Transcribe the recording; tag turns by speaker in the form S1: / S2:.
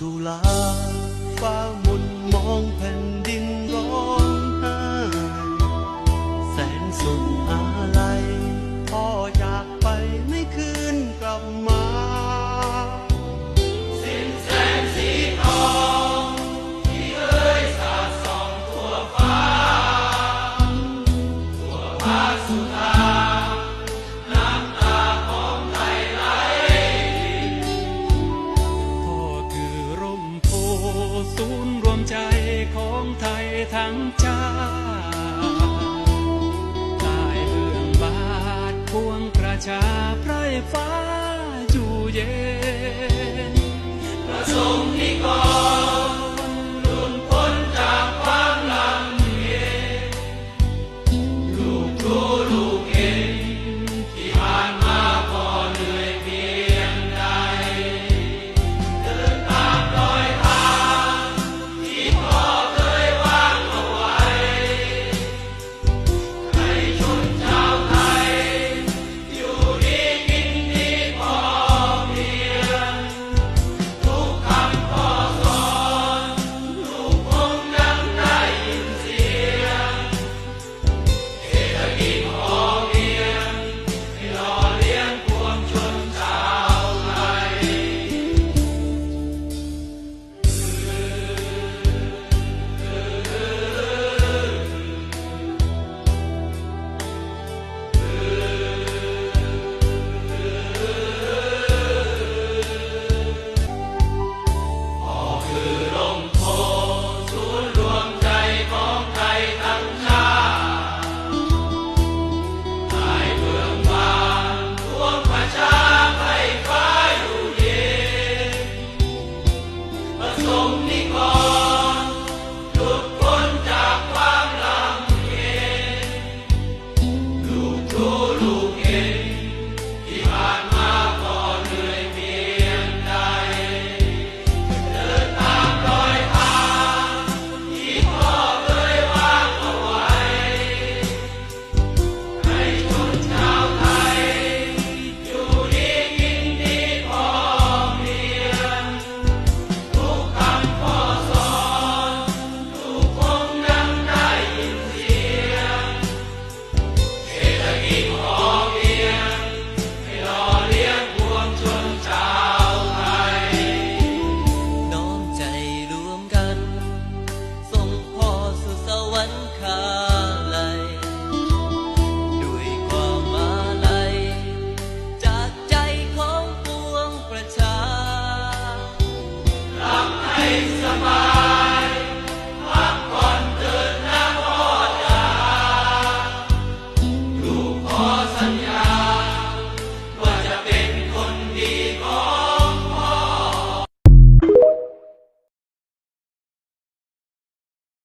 S1: ตุลาฟ้ามุนมองแผ่นดินร้องไห้แสนสุดอาลัยพ่อจากไปไม่คืนกลับมาสิ้นแสงสีทองที่เอ่ยสาดส่องทั่วฟ้าทั่วภาคสุธาน้ำตาของไทยไหลพ่อคือร่มโพศูนย์รวมใจของไทยทั้งชาติใต้เบื้องบาทพวงประชาไพร่ฟ้า